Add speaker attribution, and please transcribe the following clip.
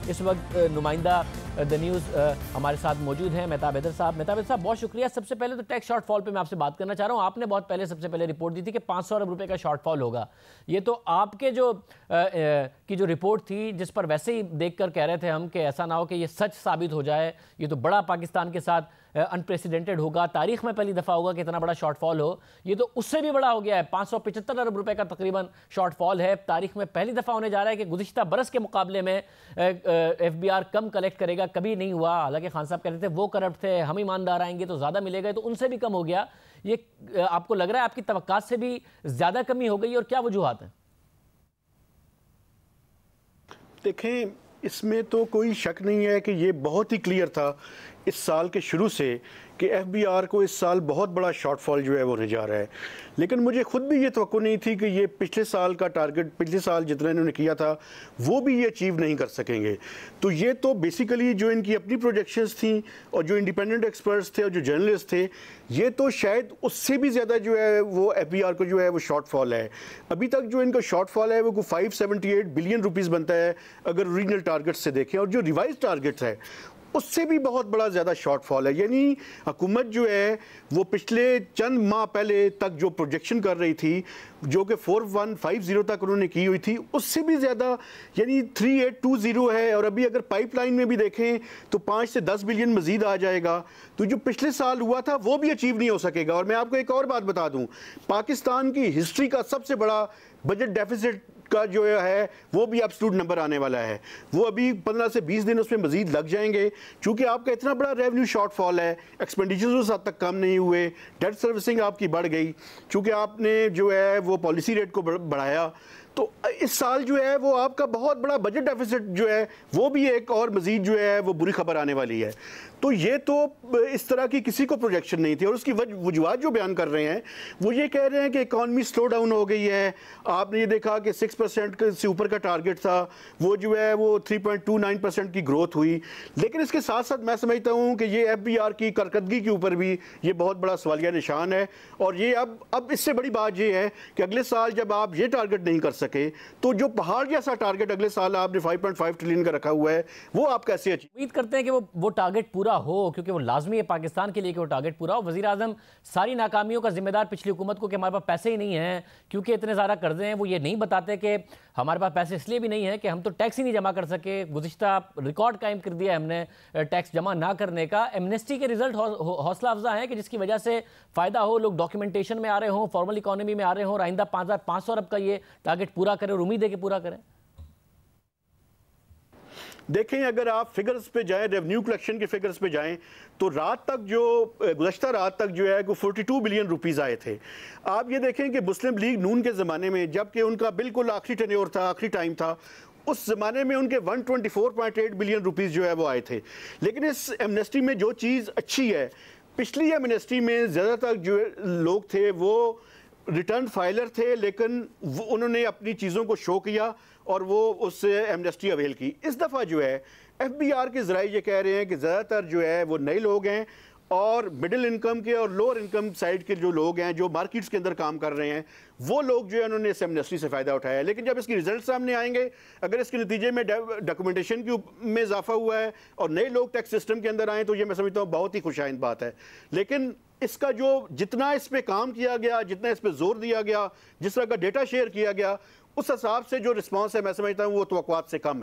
Speaker 1: اس وقت نمائندہ the news ہمارے ساتھ موجود ہیں مہتاب حیدر صاحب۔ مہتاب حیدر صاحب بہت شکریہ۔ سب سے پہلے تو ٹیکس شارٹ فال پہ میں آپ سے بات کرنا چاہ رہا ہوں۔ آپ نے بہت پہلے سب سے پہلے رپورٹ دی تھی کہ 500 ارب روپے کا شارٹ فال ہوگا۔ یہ تو آپ کے جو رپورٹ تھی جس پر ویسے ہی دیکھ کر کہہ رہے تھے ہم کہ ایسا نہ ہو کہ یہ سچ ثابت ہو جائے، یہ تو بڑا پاکستان کے ساتھ انپریسیڈنٹڈ ہوگا، تاریخ میں پہلی دفعہ ہوگا کہ اتنا بڑا شارٹ فال ہو۔ یہ تو اس سے بھی بڑا ہو گیا ہے، 575 ارب روپے کا تقریباً شارٹ فال ہے۔ تاریخ میں پہلی دفعہ ہونے جا رہا ہے کہ گزشتہ برس کے مقابلے میں ایف بی آر کم کلیکٹ کرے گا، کبھی نہیں ہوا۔ حالانکہ خان صاحب کہتے تھے وہ کرپٹ تھے، ہم ایماندار آئیں گے تو زیادہ ملے گا، تو ان سے بھی کم ہو گیا۔ یہ آپ کو لگ رہا ہے آپ کی توقعات سے بھی زیادہ کمی ہو گئی، اور کیا وجوہات ہیں؟
Speaker 2: دیکھیں، اس میں تو کوئی شک نہیں ہے کہ یہ بہت ہی کلیئر تھا اس سال کے شروع سے کہ ایف بی آر کو اس سال بہت بڑا شارٹ فال جو ہے وہ ہونے جا رہا ہے۔ لیکن مجھے خود بھی یہ توقع نہیں تھی کہ یہ پچھلے سال کا ٹارگٹ، پچھلے سال جتنا انہوں نے کیا تھا وہ بھی یہ اچیو نہیں کر سکیں گے۔ تو یہ تو بیسیکلی جو ان کی اپنی پروجیکشنز تھیں اور جو انڈیپینڈنٹ ایکسپرٹس تھے اور جو جرنلسٹ تھے، یہ تو شاید اس سے بھی زیادہ جو ہے وہ ایف بی آر کو جو ہے وہ شارٹ فال ہے۔ ابھی تک جو ان کا شارٹ فال ہے وہ 578 بلین روپیز بنتا ہے اگر اوریجنل ٹارگٹ سے دیکھیں، اور جو ریوائز ٹارگٹ ہے اس سے بھی بہت بڑا زیادہ شارٹ فال ہے۔ یعنی حکومت جو ہے وہ پچھلے چند ماہ پہلے تک جو پروجیکشن کر رہی تھی، جو کہ 4150 تک انہوں نے کی ہوئی تھی، اس سے بھی زیادہ یعنی 3820 ہے، اور ابھی اگر پائپ لائن میں بھی دیکھیں تو 5 سے 10 بلین مزید آ جائے گا۔ تو جو پچھلے سال ہوا تھا وہ بھی اچیو نہیں ہو سکے گا۔ اور میں آپ کو ایک اور بات بتا دوں، پاکستان کی ہسٹری کا سب سے بڑا بجٹ ڈیفیسٹ کا جو ہے وہ بھی ایبسولوٹ نمبر آنے والا ہے۔ وہ ابھی 15 سے 20 دن اس میں مزید لگ جائیں گے، چونکہ آپ کا اتنا بڑا ریونیو شارٹ فال ہے، ایکسپینڈیچرز اس حد تک کم نہیں ہوئے، ڈیٹ سروسنگ آپ کی بڑھ گئی، چونکہ آپ نے جو ہے وہ پالیسی ریٹ کو بڑھایا۔ تو اس سال جو ہے وہ آپ کا بہت بڑا بجٹ ڈیفیسٹ جو ہے وہ بھی ایک اور مزید جو ہے وہ بری خبر آنے والی ہے۔ تو یہ تو اس طرح کی کسی کو پروجیکشن نہیں تھی، اور اس کی وجوہات جو بیان کر رہے ہیں وہ یہ کہہ رہے ہیں کہ اکانومی سلو ڈاؤن ہو گئی ہے۔ آپ نے یہ دیکھا کہ 6% سے اوپر کا ٹارگٹ تھا، وہ جو ہے وہ 3.29% کی گروتھ ہوئی۔ لیکن اس کے ساتھ ساتھ میں سمجھتا ہوں کہ یہ ایف بی آر کی کارکردگی کے اوپر بھی یہ بہت بڑا سوالیہ نشان ہے، اور یہ اب اس سے بڑی بات یہ ہے کہ اگلے سال جب آپ یہ ٹارگٹ نہیں کر سکے تو جو پہاڑ جیسا ٹارگٹ اگلے سال آپ نے 5.5 ٹریلین کا رکھا ہوا ہے وہ آپ کیسے اچیو؟
Speaker 1: امید کرتے ہیں کہ وہ ٹارگٹ پورا ہو، کیونکہ وہ لازمی ہے پاکستان کے لیے کہ وہ ٹارگٹ پورا ہو۔ وزیر اعظم ساری ناکامیوں کا ذمہ دار پچھلی حکومت کو کہ ہمارے پاس پیسے ہی نہیں ہیں کیونکہ اتنے زیادہ قرضے ہیں، وہ یہ نہیں بتاتے کہ ہمارے پاس پیسے اس لیے بھی نہیں ہیں کہ ہم تو ٹیکس ہی نہیں جمع کر سکے۔ گزشتہ ریکارڈ قائم کر دیا ہم نے ٹیکس جمع نہ کرنے کا۔ ایمنسٹی کے رزلٹ حوصلہ افزا ہیں کہ جس کی وجہ سے فائدہ ہو، لوگ ڈاکیومنٹیشن میں آ رہے ہوں، فارمل اکانومی میں آ رہے ہوں، اور آئندہ 5500 ارب کا یہ ٹارگٹ پورا کریں، اور امید ہے کہ پورا کریں۔
Speaker 2: دیکھیں، اگر آپ فگرز پہ جائیں، ریونیو کلیکشن کے فگرز پہ جائیں، تو گزشتہ رات تک جو ہے 42 بلین روپیز آئے تھے۔ آپ یہ دیکھیں کہ مسلم لیگ نون کے زمانے میں، جبکہ ان کا بالکل آخری ٹینیور تھا، آخری ٹائم تھا، اس زمانے میں ان کے 124.8 بلین روپیز جو ہے وہ آئے تھے۔ لیکن اس ایمنسٹی میں جو چیز اچھی ہے، پچھلی ایمنسٹی میں زیادہ تر جو لوگ تھے وہ ریٹرن فائلر تھے، لیکن انہوں نے اپنی چیزوں کو شو کیا اور وہ اس سے ایمنسٹی اویل کی۔ اس دفعہ جو ہے ایف بی آر کے ذرائع یہ کہہ رہے ہیں کہ زیادہ تر جو ہے وہ نئے لوگ ہیں، اور مڈل انکم کے اور لوور انکم سائڈ کے جو لوگ ہیں جو مارکیٹس کے اندر کام کر رہے ہیں، وہ لوگ جو ہے انہوں نے اس ایمنسٹی سے فائدہ اٹھایا ہے۔ لیکن جب اس کی رزلٹ سامنے آئیں گے، اگر اس کے نتیجے میں ڈاکومنٹیشن میں اضافہ ہوا ہے اور نئے لوگ ٹیکس سسٹم کے اندر آئیں، تو یہ میں سمجھتا ہوں بہت ہی خوش آئند بات ہے۔ لیکن اس کا جتنا اس پہ کام کیا گیا، جتنا اس پہ زور دیا گیا، جس طرح کا ڈیٹا شیئر کیا گیا، اس حساب سے جو رسپانس ہے میں سمجھتا ہوں وہ توقعات سے کم ہے۔